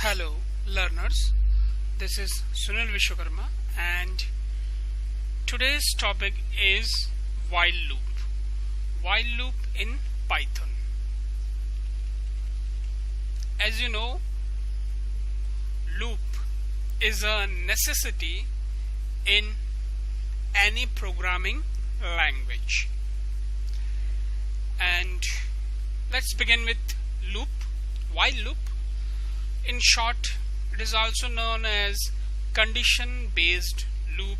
Hello learners, this is Sunil Vishwakarma and today's topic is while loop in Python. As you know, loop is a necessity in any programming language. And let's begin with loop, while loop. In short, it is also known as condition-based loop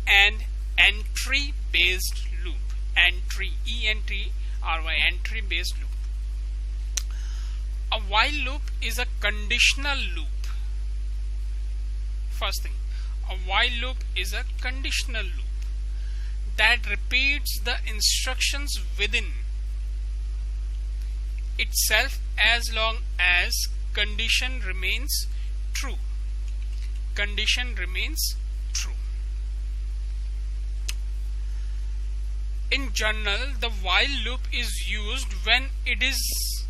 and entry-based loop. Entry, E-N-T-R-Y, entry-based loop. A while loop is a conditional loop. First thing, a while loop is a conditional loop that repeats the instructions within itself as long as condition remains true. Condition remains true. In general, the while loop is used when it is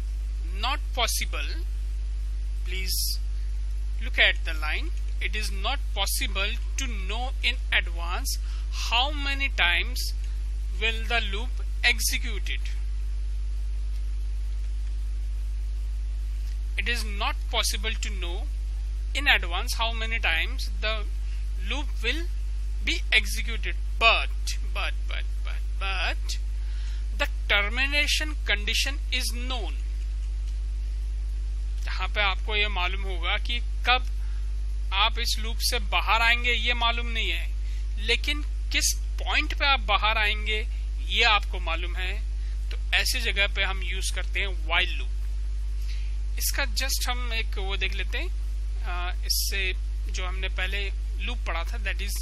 not possible. Please look at the line. It is not possible to know in advance how many times will the loop execute it. It is not possible to know in advance how many times the loop will be executed, but the termination condition is known. यहाँ पे आपको ये मालूम होगा कि कब आप इस लूप से बाहर आएंगे ये मालूम नहीं है, लेकिन किस पॉइंट पे आप बाहर आएंगे ये आपको मालूम है. तो ऐसी जगह पे हम यूज करते हैं while loop. इसका जस्ट हम एक वो देख लेते हैं. इससे जो हमने पहले लूप पढ़ा था, दैट इज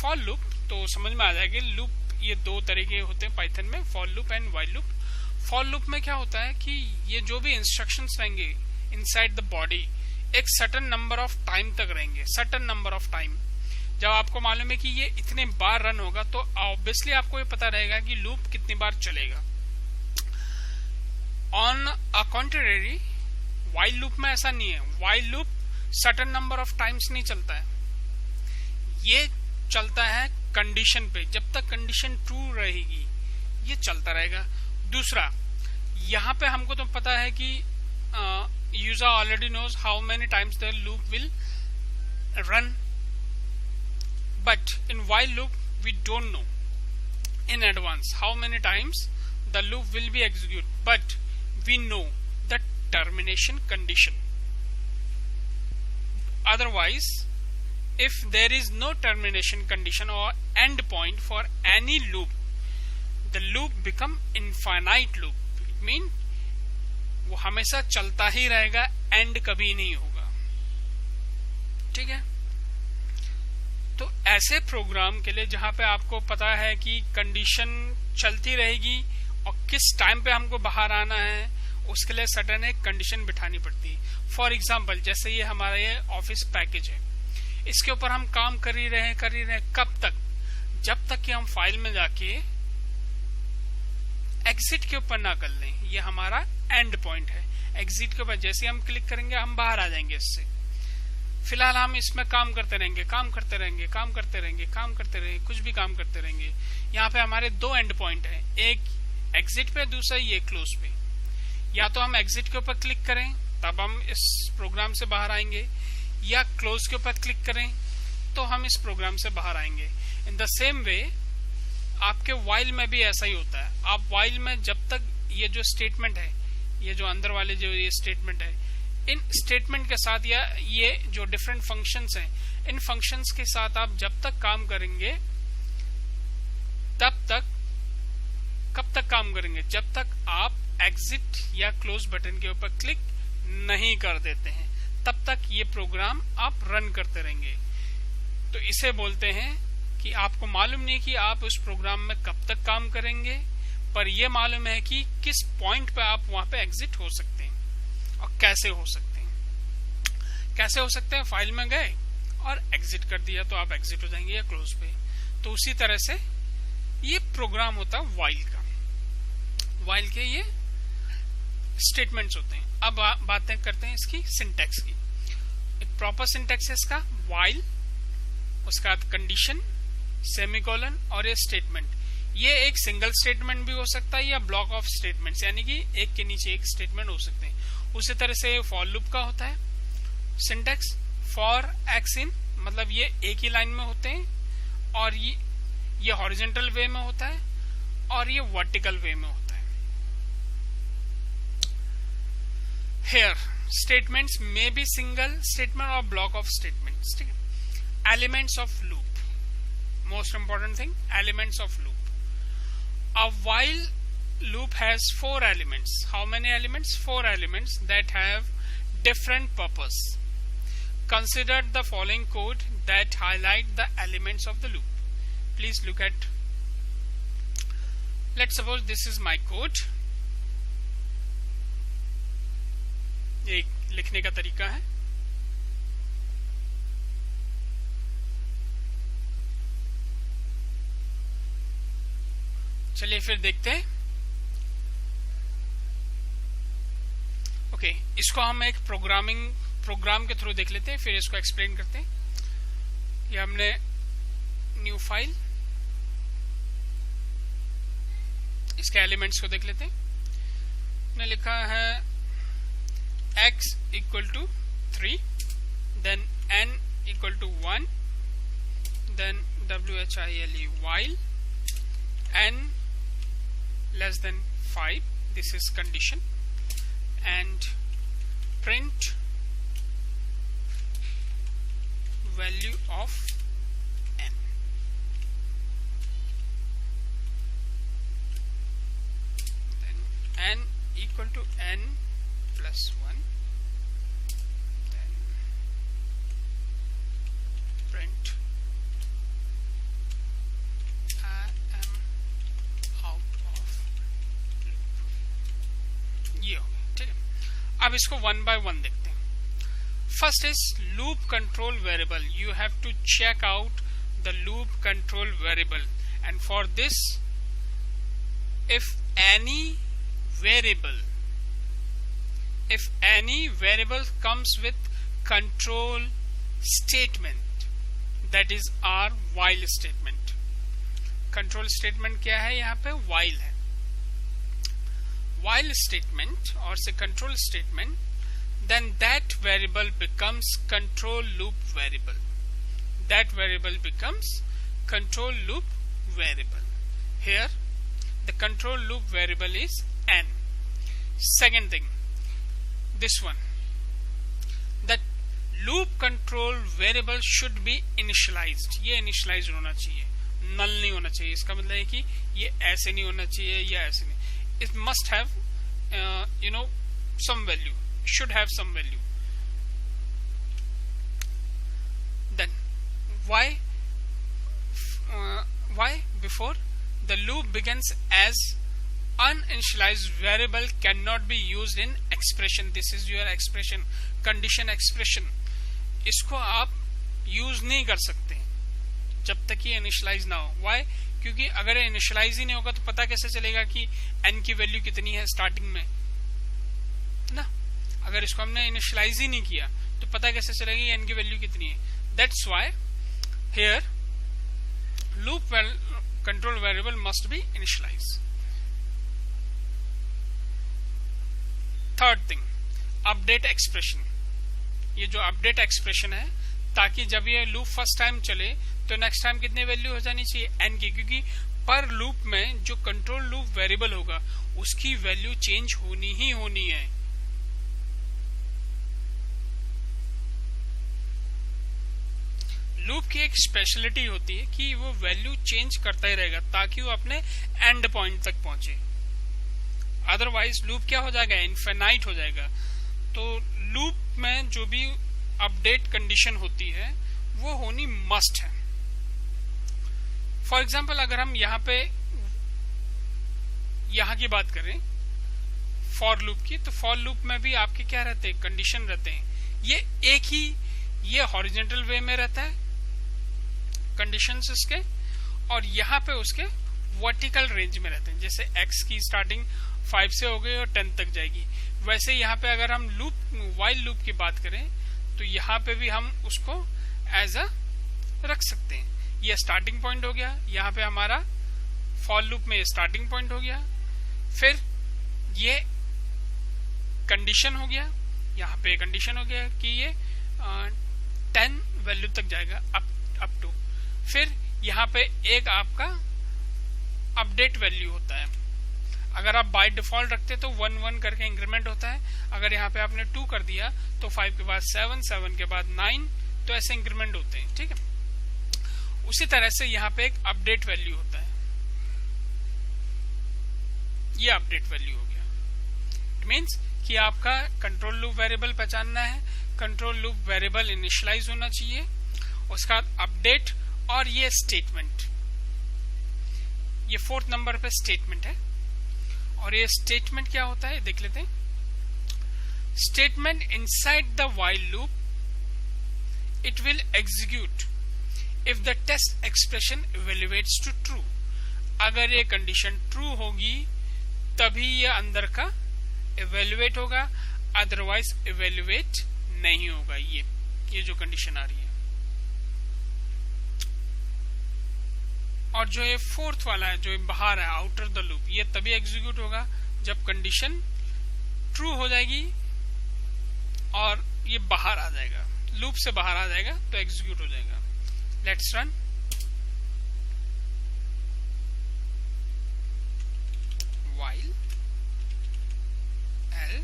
फॉर लूप, तो समझ में आ जाएगा. लूप ये दो तरीके होते हैं पाइथन में, for loop and while loop. For loop में क्या होता है कि ये जो भी इंस्ट्रक्शंस रहेंगे इनसाइड द बॉडी एक सर्टेन नंबर ऑफ टाइम तक रहेंगे. सर्टेन नंबर ऑफ टाइम जब आपको मालूम है कि ये इतने बार रन होगा तो ऑब्वियसली आपको ये पता रहेगा कि लूप कितनी बार चलेगा. On a contrary while loop में ऐसा नहीं है. while loop certain number of times नहीं चलता है. ये चलता है कंडीशन पे. जब तक कंडीशन ट्रू रहेगी ये चलता रहेगा. दूसरा, यहाँ पे हमको तो पता है कि user already knows how many times the loop will run, but in while loop we don't know in advance how many times the loop will be executed, but we know the termination condition. Otherwise, if there is no termination condition or end point for any loop, the loop become infinite loop. It mean वो हमेशा चलता ही रहेगा, and कभी नहीं होगा. ठीक है. तो ऐसे प्रोग्राम के लिए जहां पे आपको पता है कि कंडीशन चलती रहेगी और किस टाइम पे हमको बाहर आना है, उसके लिए सडन एक कंडीशन बिठानी पड़ती है. फॉर एग्जाम्पल, जैसे ये हमारा ये ऑफिस पैकेज है, इसके ऊपर हम काम कर ही रहे हैं. कब तक? जब तक कि हम फाइल में जाके एग्जिट के ऊपर ना कर लें. ये हमारा एंड पॉइंट है. एग्जिट के ऊपर जैसे हम क्लिक करेंगे हम बाहर आ जाएंगे इससे. फिलहाल हम इसमें काम करते रहेंगे, कुछ भी काम करते रहेंगे. यहाँ पे हमारे दो एंड पॉइंट है, एक एग्जिट पे, दूसरा ये क्लोज पे. या तो हम एग्जिट के ऊपर क्लिक करें तब हम इस प्रोग्राम से बाहर आएंगे, या क्लोज के ऊपर क्लिक करें तो हम इस प्रोग्राम से बाहर आएंगे. इन द सेम वे आपके while में भी ऐसा ही होता है. आप while में जब तक ये जो स्टेटमेंट है, ये जो अंदर वाले जो ये स्टेटमेंट है, इन स्टेटमेंट के साथ या ये जो डिफरेंट फंक्शंस हैं, इन फंक्शंस के साथ आप जब तक काम करेंगे तब तक, कब तक काम करेंगे? जब तक आप एग्जिट या क्लोज बटन के ऊपर क्लिक नहीं कर देते हैं, तब तक ये प्रोग्राम आप रन करते रहेंगे. तो इसे बोलते हैं कि आपको मालूम नहीं कि आप उस प्रोग्राम में कब तक काम करेंगे, पर यह मालूम है कि किस पॉइंट पे आप वहां पे एग्जिट हो सकते हैं और कैसे हो सकते हैं. कैसे हो सकते हैं? फाइल में गए और एग्जिट कर दिया तो आप एग्जिट हो जाएंगे, या क्लोज पे. तो उसी तरह से ये प्रोग्राम होता है while का. while के ये स्टेटमेंट्स होते हैं। अब बातें करते हैं इसकी सिंटैक्स की। एक प्रॉपर सिंटैक्स है इसका व्हाइल, उसका कंडीशन, सेमीकोलन और ये स्टेटमेंट। ये एक सिंगल स्टेटमेंट भी हो सकता है या ब्लॉक ऑफ स्टेटमेंट्स, यानी कि एक के नीचे एक स्टेटमेंट हो सकते हैं। उसी तरह से फॉर लूप का होता है सिंटैक्स, फॉर एक्स इन, मतलब ये एक ही लाइन में होते हैं, और ये हॉरिजॉन्टल वे में होता है और ये वर्टिकल वे में होता है। Here statements may be single statement or block of statements. ठीक है। Elements of loop, most important thing, elements of loop. A while loop has 4 elements. How many elements? 4 elements that have different purpose. Consider the following code that highlight the elements of the loop. Please look at. Let's suppose this is my code. ये लिखने का तरीका है। चलिए फिर देखते हैं। Okay, इसको हम एक प्रोग्राम के थ्रू देख लेते हैं, फिर इसको एक्सप्लेन करते हैं। ये हमने न्यू फाइल, इसके एलिमेंट्स को देख लेते हैं। हमने लिखा है x equal to 3, then n equal to 1, then while while n less than 5, this is condition, and print value of n. Then n equal to n plus 1, then print I am out of loop। ये हो गया, ठीक है। अब इसको 1 by 1 देखते हैं। First is loop control variable. You have to check out the loop control variable, and for this if any variable comes with control statement, that is our while statement। control statement क्या है? यहाँ पे while है। while statement और से control statement, then that variable becomes control loop variable। that variable becomes control loop variable। here the control loop variable is n। second thing, this one, that loop control variable should be initialized। ये initialized होना चाहिए, null नहीं होना चाहिए। इसका मतलब है कि ये ऐसे नहीं होना चाहिए या ऐसे नहीं। it must have some value, should have some value। then why before the loop begins as uninitialized variable cannot be used in expression। this is your expression, condition expression। इसको आप यूज नहीं कर सकते जब तक ये इनिशियलाइज ना हो। why? क्योंकि अगर इनिशियलाइज ही नहीं होगा तो पता कैसे चलेगा कि n की वैल्यू कितनी है स्टार्टिंग में ना। अगर इसको हमने इनिशियलाइज ही नहीं किया तो पता कैसे चलेगा n की वैल्यू कितनी है। That's why here loop control variable must be initialised. Third thing, update expression. ये जो अपडेट एक्सप्रेशन है, ताकि जब ये लूप फर्स्ट टाइम चले तो नेक्स्ट टाइम कितनी वैल्यू हो जानी चाहिए? n की, क्योंकि पर लूप में जो कंट्रोल लूप वेरिएबल होगा उसकी वैल्यू चेंज होनी ही होनी है। लूप की एक स्पेशलिटी होती है कि वो वैल्यू चेंज करता ही रहेगा ताकि वो अपने एंड पॉइंट तक पहुंचे। अदरवाइज लूप क्या हो जाएगा? इनफिनाइट हो जाएगा। तो लूप में जो भी अपडेट कंडीशन होती है वो होनी मस्ट है। फॉर एग्जाम्पल अगर हम यहाँ की बात करें फॉर लूप की, तो फॉर लूप में भी आपके क्या रहते हैं? कंडीशन रहते हैं। ये एक ही ये हॉरिजॉन्टल वे में रहता है कंडीशंस इसके, और यहाँ पे उसके वर्टिकल रेंज में रहते हैं। जैसे x की स्टार्टिंग 5 से हो गई और 10 तक जाएगी। वैसे यहाँ पे अगर हम वाइल लूप की बात करें तो यहाँ पे भी हम उसको एज अ रख सकते हैं। ये स्टार्टिंग पॉइंट हो गया, यहाँ पे हमारा फॉर लूप में स्टार्टिंग पॉइंट हो गया, फिर ये कंडीशन हो गया, यहाँ पे कंडीशन हो गया कि ये 10 वैल्यू तक जाएगा अप टू, फिर यहाँ पे एक आपका अपडेट वैल्यू होता है। अगर आप बाय डिफॉल्ट रखते तो 1 1 करके इंक्रीमेंट होता है। अगर यहाँ पे आपने 2 कर दिया तो 5 के बाद 7, 7 के बाद 9, तो ऐसे इंक्रीमेंट होते हैं, ठीक है। उसी तरह से यहाँ पे एक अपडेट वैल्यू होता है, ये अपडेट वैल्यू हो गया। इट मीन्स कि आपका कंट्रोल लूप वेरिएबल पहचानना है, कंट्रोल लूप वेरिएबल इनिशियलाइज होना चाहिए, उसका अपडेट और ये स्टेटमेंट, ये 4th नंबर पे स्टेटमेंट है। और ये स्टेटमेंट क्या होता है देख लेते हैं। Statement inside the while loop, it will execute if the test expression evaluates to true. अगर ये कंडीशन ट्रू होगी तभी ये अंदर का इवेल्युएट होगा, अदरवाइज इवेल्युएट नहीं होगा। ये जो कंडीशन आ रही है। और जो ये 4th वाला है, जो बाहर है आउटर द लूप, ये तभी एग्जीक्यूट होगा जब कंडीशन ट्रू हो जाएगी और ये बाहर आ जाएगा, लूप से बाहर आ जाएगा तो एग्जीक्यूट हो जाएगा। Let's run. व्हाइल एल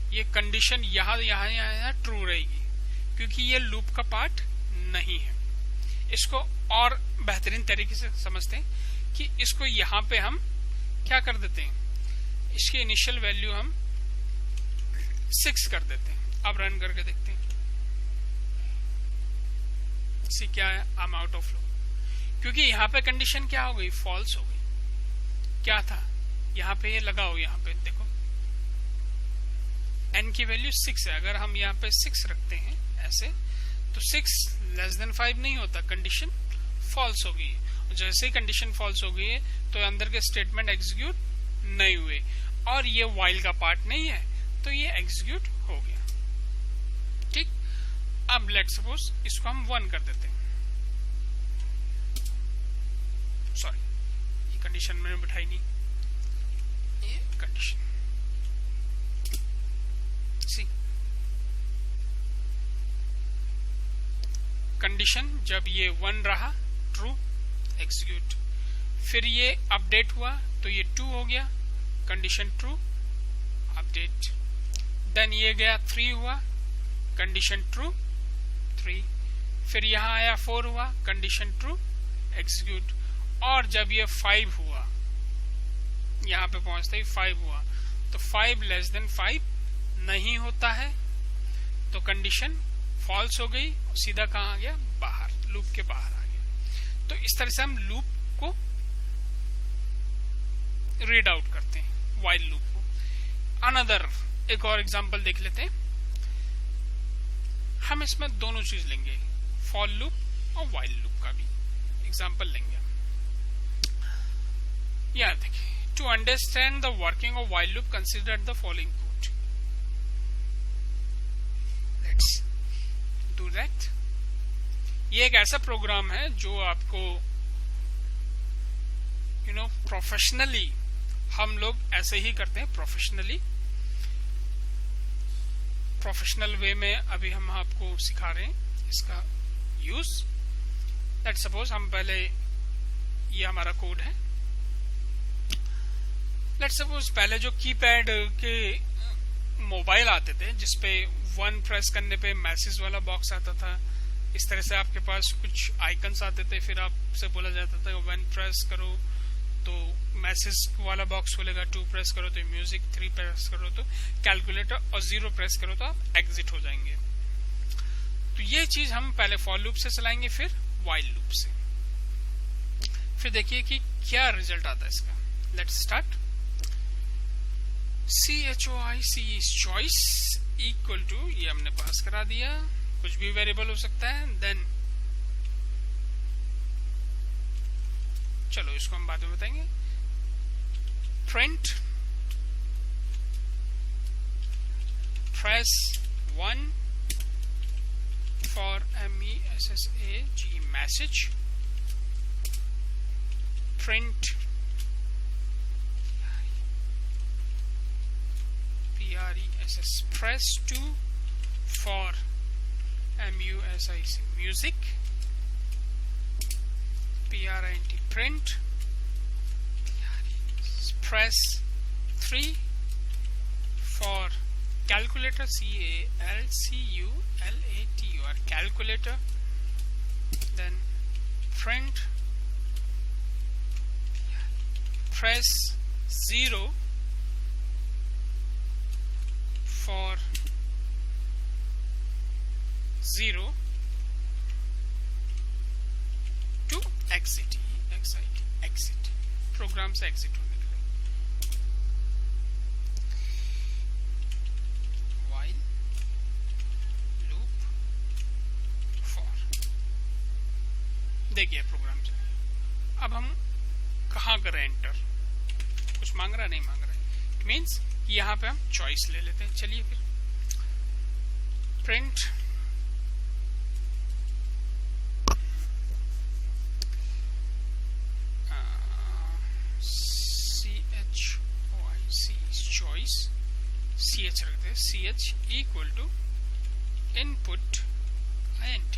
ये कंडीशन यहाँ ट्रू रहेगी क्योंकि ये लूप का पार्ट नहीं है। इसको और बेहतरीन तरीके से समझते हैं कि इसको यहाँ पे हम क्या कर देते हैं, इसकी इनिशियल वैल्यू हम 6 कर देते हैं। अब रन करके देखते हैं सी क्या है, I am out of loop, क्योंकि यहाँ पे कंडीशन क्या हो गई, फॉल्स हो गई। क्या था यहाँ पे, ये लगाओ यहाँ पे देखो n की वैल्यू 6 है। अगर हम यहाँ पे 6 रखते हैं ऐसे तो 6 लेस देन 5 नहीं होता, कंडीशन फॉल्स हो गई। जैसे ही कंडीशन फॉल्स हो गई है तो अंदर के स्टेटमेंट एग्जीक्यूट नहीं हुए और ये व्हाइल का पार्ट नहीं है तो ये एग्जीक्यूट हो गया, ठीक। अब लेट सपोज इसको हम 1 कर देते हैं। सॉरी, ये कंडीशन मैंने बिठाई नहीं, ये कंडीशन कंडीशन जब ये 1 रहा ट्रू एग्जीक्यूट, फिर ये अपडेट हुआ तो ये 2 हो गया, कंडीशन ट्रू अपडेट, देन ये गया 3 हुआ, कंडीशन ट्रू 3, फिर यहां आया 4 हुआ, कंडीशन ट्रू एग्जीक्यूट, और जब ये 5 हुआ, यहां पे पहुंचते ही 5 हुआ तो 5 लेस देन 5 नहीं होता है तो कंडीशन फॉल्स हो गई, सीधा कहां आ गया, बाहर, लूप के बाहर आ गया। तो इस तरह से हम लूप को रीड आउट करते हैं, व्हाइल लूप को। अनदर एक और एग्जांपल देख लेते हैं। हम इसमें दोनों चीज लेंगे, फॉर लूप और व्हाइल लूप का भी एग्जांपल लेंगे। यार देखिए, to understand the working of while loop consider the following code. Let's do that. ये एक ऐसा प्रोग्राम है जो आपको प्रोफेशनली, हम लोग ऐसे ही करते हैं प्रोफेशनल वे में अभी हम आपको सिखा रहे हैं इसका यूज। लेट्स सपोज हम पहले, ये हमारा कोड है। लेट्स सपोज पहले जो कीपैड के मोबाइल आते थे जिसपे 1 प्रेस करने पे मैसेज वाला बॉक्स आता था, इस तरह से आपके पास कुछ आइकन्स आते थे, फिर आपसे बोला जाता था 1 प्रेस करो तो मैसेज वाला बॉक्स खुलेगा, 2 प्रेस करो तो म्यूजिक, 3 प्रेस करो तो कैलकुलेटर, और 0 प्रेस करो तो आप एग्जिट हो जाएंगे। तो ये चीज हम पहले फॉर लूप से चलाएंगे, फिर व्हाइल लूप से। फिर देखिए कि क्या रिजल्ट आता है इसका। Let's start. CHOIC is choice equal to, ये हमने पास करा दिया कुछ भी वेरिएबल हो सकता है। देन चलो इसको हम बाद में बताएंगे। Print press 1 for MESSAG message, print PRESS press 2 for MUSIC music, PRINT print, press 3 for calculator, CALCULATOR calculator. Then print press 0 for 0 to exit program से exit होने के लिए। देखिए प्रोग्राम चलिए। अब हम कहाँ करें एंटर, कुछ मांग रहा नहीं मांग रहा है, इट मीन्स यहाँ पे हम चॉइस ले लेते हैं। चलिए फिर प्रिंट चॉइस CH रखते हैं, CH equal to input INT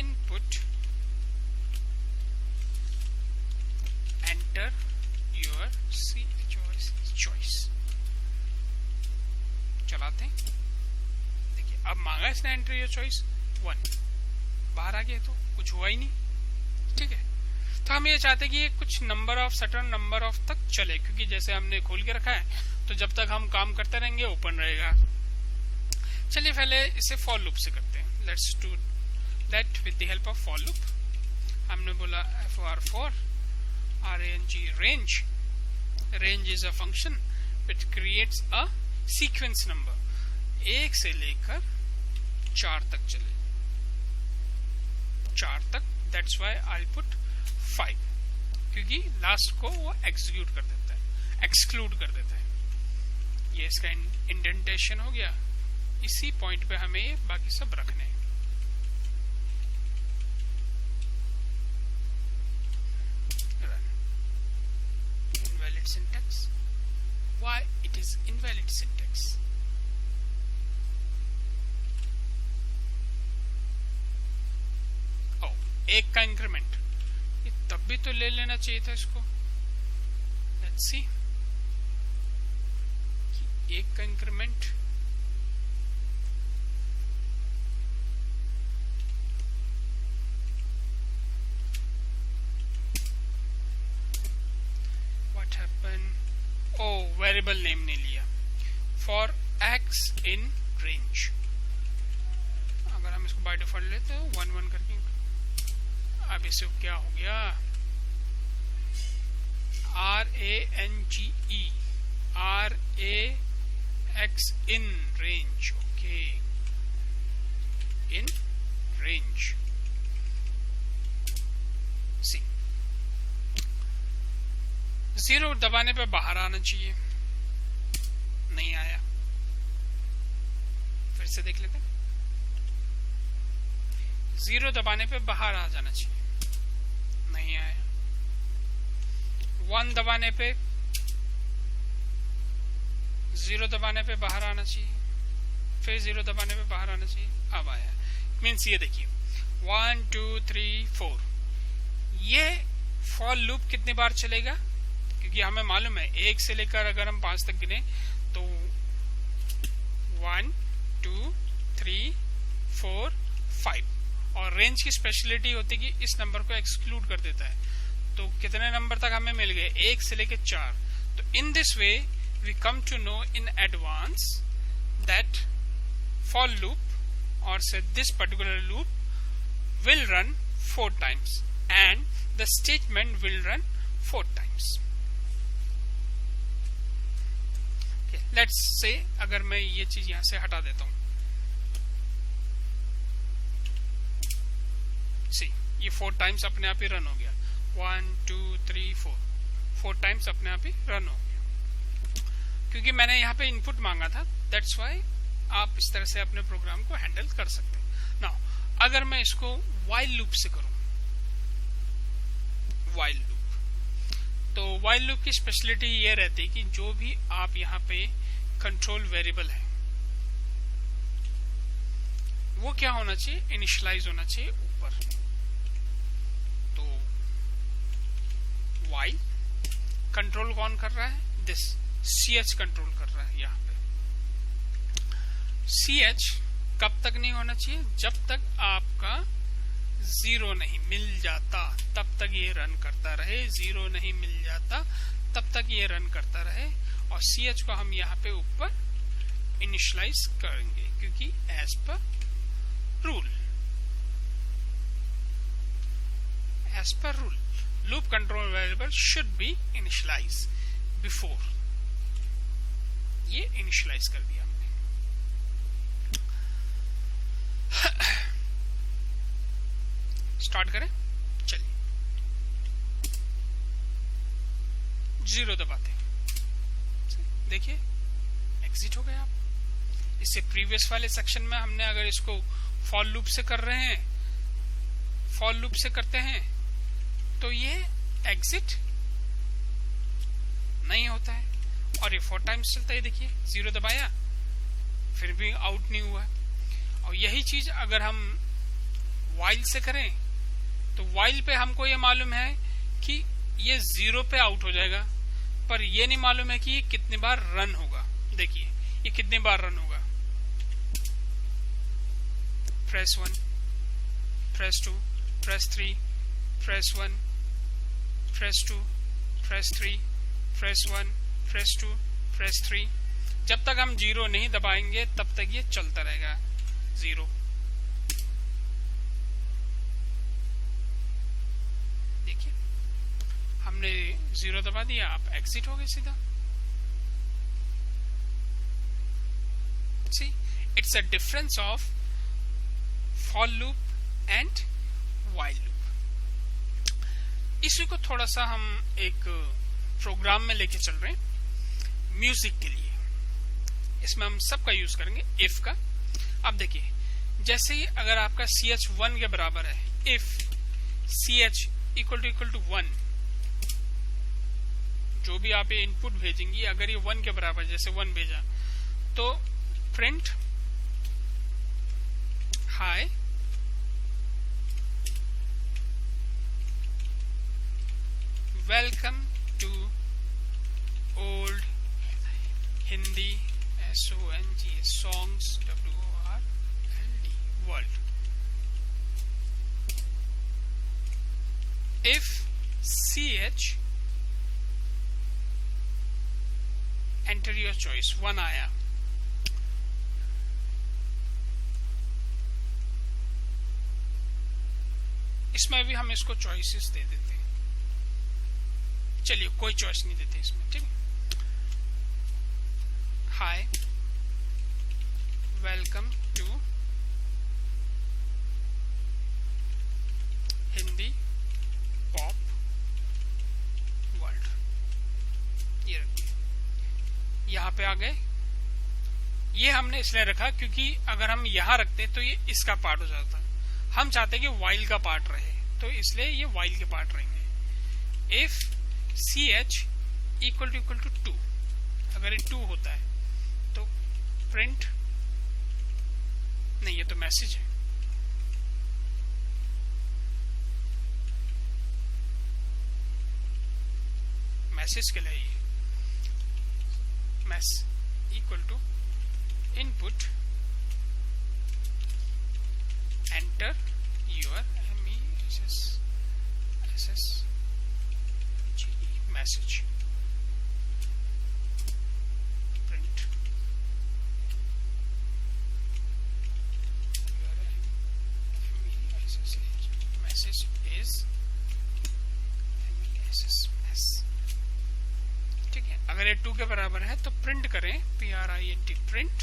input enter your choice। चलाते हैं। देखिए अब मांगा इसने enter your choice 1, बाहर आ गया तो कुछ हुआ ही नहीं। ठीक है, तो हम ये चाहते हैं कि ये कुछ number of certain number of तक चले, क्योंकि जैसे हमने खोल के रखा है तो जब तक हम काम करते रहेंगे ओपन रहेगा। चलिए पहले इसे फॉर लूप से करते हैं। Let's do that with the help of for loop। हमने बोला for range is a function which creates a sequence number, 1 से लेकर 4 तक चले, 4 तक। that's why I'll put 5, क्योंकि लास्ट को वो एग्जीक्यूट कर देता है, एक्सक्लूड कर देता है। ये इसका इंडेंटेशन हो गया। इसी पॉइंट पे हमें ये बाकी सब रखने हैं। syntax, why it is invalid syntax? oh, 1 का इंक्रीमेंट, ये तब भी तो ले लेना चाहिए था इसको। लेट्स सी, 1 का इंक्रीमेंट वेरिएबल नेम नहीं लिया। फॉर x इन रेंज, अगर हम इसको बाय डिफॉल्ट लेते हैं 1 1 करके, अब इसे क्या हो गया, RANGE in range. Okay, in range. C 0 दबाने पे बाहर आना चाहिए, नहीं आया। फिर से देख लेते हैं, 0 दबाने पे बाहर आ जाना चाहिए, नहीं आया। 1 दबाने पे, 0 दबाने पे बाहर आना चाहिए, फिर 0 दबाने पे बाहर आना चाहिए, अब आया। मीन्स ये देखिए 1 2 3 4, ये फॉर लूप कितनी बार चलेगा, क्योंकि हमें मालूम है 1 से लेकर अगर हम 5 तक गिने तो 1 2 3 4 5, और रेंज की स्पेशलिटी होती है कि इस नंबर को एक्सक्लूड कर देता है। तो कितने नंबर तक हमें मिल गए, 1 से लेकर 4। तो in this way we come to know in advance that for loop और से this particular loop will run 4 times and the statement will run 4 times. Okay, let's say अगर मैं ये चीज यहां से हटा देता हूं, सी ये 4 टाइम्स अपने आप ही रन हो गया, 1 2 3 4 टाइम्स अपने आप ही रन हो गया, क्योंकि मैंने यहाँ पे इनपुट मांगा था। दैट्स वाई आप इस तरह से अपने प्रोग्राम को हैंडल कर सकते हैं। नाउ अगर मैं इसको व्हाइल लूप से करूं, व्हाइल लूप, तो व्हाइल लूप की स्पेशलिटी ये रहती है कि जो भी आप यहाँ पे कंट्रोल वेरिएबल है वो क्या होना चाहिए, इनिशियलाइज होना चाहिए ऊपर। तो व्हाइल कंट्रोल कौन कर रहा है, दिस ch कंट्रोल कर रहा है। यहाँ पे ch कब तक नहीं होना चाहिए, जब तक आपका 0 नहीं मिल जाता तब तक ये रन करता रहे, 0 नहीं मिल जाता तब तक ये रन करता रहे। और ch को हम यहाँ पे ऊपर इनिशियलाइज करेंगे, क्योंकि as per rule, as per rule, loop control variable should be initialized before। ये इनिशियलाइज कर दिया हमने। स्टार्ट करें, चलिए 0 दबाते हैं, देखिए एग्जिट हो गए आप। इससे प्रीवियस वाले सेक्शन में हमने अगर इसको फॉर लूप से कर रहे हैं, फॉर लूप से करते हैं तो ये एग्जिट नहीं होता है, और ये 4 टाइम्स चलता है। देखिए 0 दबाया फिर भी आउट नहीं हुआ। और यही चीज अगर हम व्हाइल से करें तो व्हाइल पे हमको ये मालूम है कि ये 0 पे आउट हो जाएगा, पर ये नहीं मालूम है कि ये कितनी बार रन होगा। देखिए ये कितनी बार रन होगा, press 1, press 2, press 3, press 1, press 2, press 3, press 1, press 2, press 3। जब तक हम 0 नहीं दबाएंगे तब तक ये चलता रहेगा 0। देखिए हमने 0 दबा दिया, आप एग्जिट हो गए सीधा। See, it's a difference of for loop and while loop। इसी को थोड़ा सा हम एक प्रोग्राम में लेके चल रहे हैं म्यूजिक के लिए। इसमें हम सबका यूज करेंगे इफ का। अब देखिए जैसे ही अगर आपका ch 1 के बराबर है, इफ ch इक्वल टू 1, जो भी आप ये इनपुट भेजेंगी अगर ये 1 के बराबर, जैसे 1 भेजा तो print hi welcome to old Hindi SONG songs WORLD world। if ch enter your choice 1 आया, इसमें भी हम इसको चॉइसेस दे देते हैं। चलिए कोई चॉइस नहीं देते इसमें, ठीक है। Hi welcome to Hindi pop world, ये रखिए। यहाँ पे आ गए। ये हमने इसलिए रखा क्योंकि अगर हम यहाँ रखते तो ये इसका पार्ट हो जाता। हम चाहते हैं कि वाइल का पार्ट रहे, तो इसलिए ये वाइल के पार्ट रहेंगे। इफ ch इक्वल टू 2, अगर ये 2 होता है तो प्रिंट नहीं, ये तो मैसेज है। मैसेज के लिए mess equal to input enter your message print message is ठीक है। अगर ये 2 के बराबर है तो प्रिंट करें print print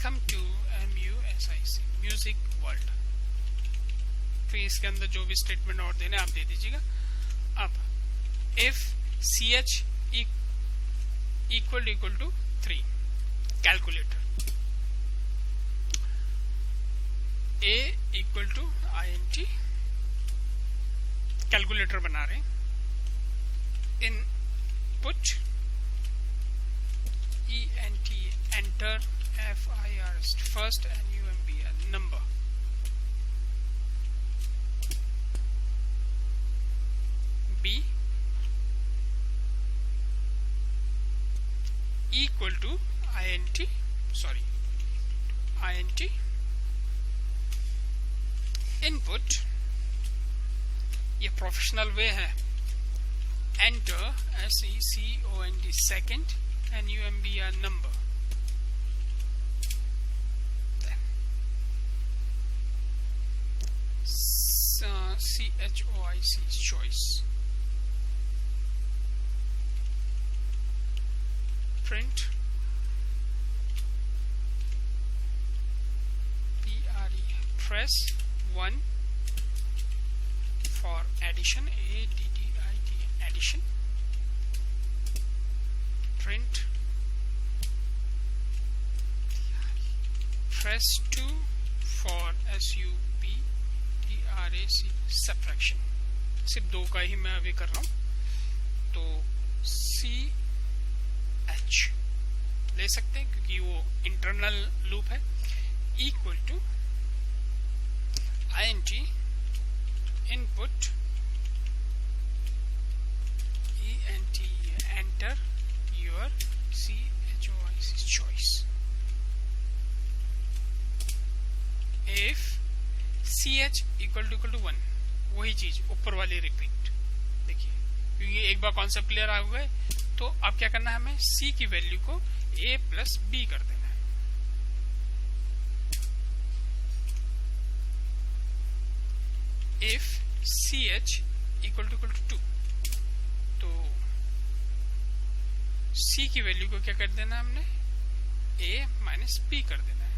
welcome to MUSIC music world. फिर इसके अंदर जो भी स्टेटमेंट और देने आप दे दीजिएगा। अब if CH equal to 3 calculator, A equal to INT calculator बना रहे, input ENT enter FIRST first NUMBR number, B equal to INT input, ये प्रोफेशनल वे है, enter SECOND second NUMBR number, CHOIC choice, print press 1 for addition, ADDIT addition, print press 2 for SUBTRAC subtraction। सिर्फ 2 का ही मैं अभी कर रहा हूं, तो CH ले सकते हैं क्योंकि वो इंटरनल लूप है, equal to INT input ENT enter your CHOIC choice। if CH equal to 1, वही चीज ऊपर वाली रिपीट। देखिए क्योंकि एक बार कॉन्सेप्ट क्लियर आ गए तो अब क्या करना है, हमें C की वैल्यू को A प्लस B कर देना है। if CH इक्वल टू 2, तो C की वैल्यू को क्या कर देना है हमने, A माइनस B कर देना है।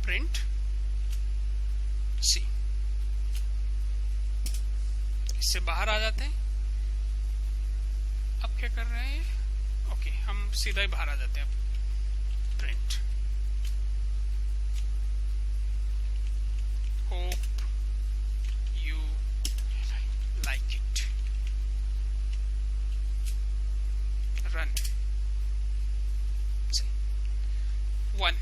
प्रिंट C, इससे बाहर आ जाते हैं। अब क्या कर रहे हैं, ओके हम सीधा ही बाहर आ जाते हैं। अब print hope you like it, run, say 1,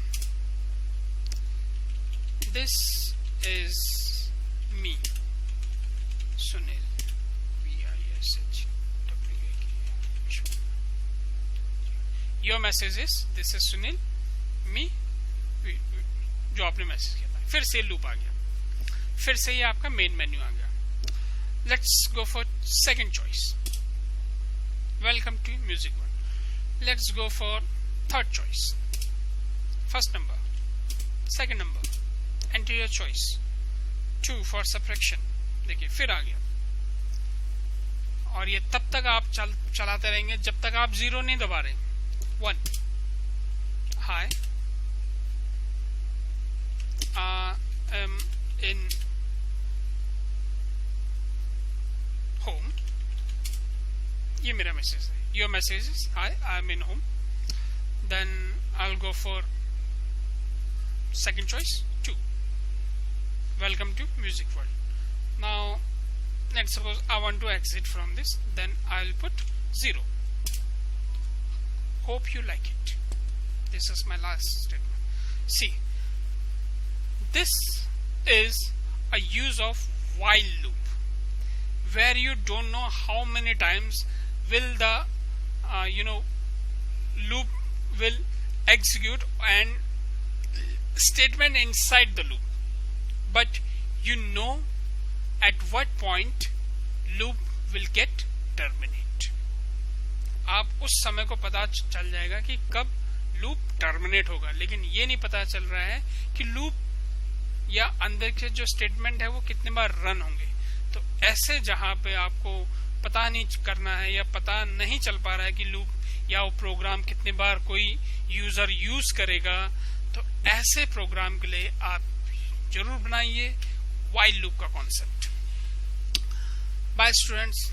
this is me Sunil VISH WAK। your message is this is Sunil me, जो आपने मैसेज किया था। फिर से लूप आ गया, फिर से ये आपका मेन मेन्यू आ गया। Let's go for second choice, welcome to music world. Let's go for third choice, first number, second number, enter your choice, 2 for subtraction. देखिए फिर आ गया, और ये तब तक आप चलाते रहेंगे जब तक आप 0 नहीं दबा रहे। 1 हाई in home, ये मेरा मैसेज है। your message is I am in home, then I'll go for second choice 2, welcome to music world। now let's suppose I want to exit from this, then I'll put 0, hope you like it। this is my last statement। see, this is a use of while loop, where you don't know how many times will the loop will execute and statement inside the loop, but you know at what point loop will get terminate। आप उस समय को पता चल जाएगा कि कब loop terminate होगा, लेकिन ये नहीं पता चल रहा है कि लूप या अंदर के जो स्टेटमेंट है वो कितने बार रन होंगे। तो ऐसे जहां पे आपको पता नहीं करना है या पता नहीं चल पा रहा है कि लूप या वो प्रोग्राम कितने बार कोई यूजर यूज करेगा, तो ऐसे प्रोग्राम के लिए आप जरूर बनाइए व्हाइल लूप का कॉन्सेप्ट। Bye students.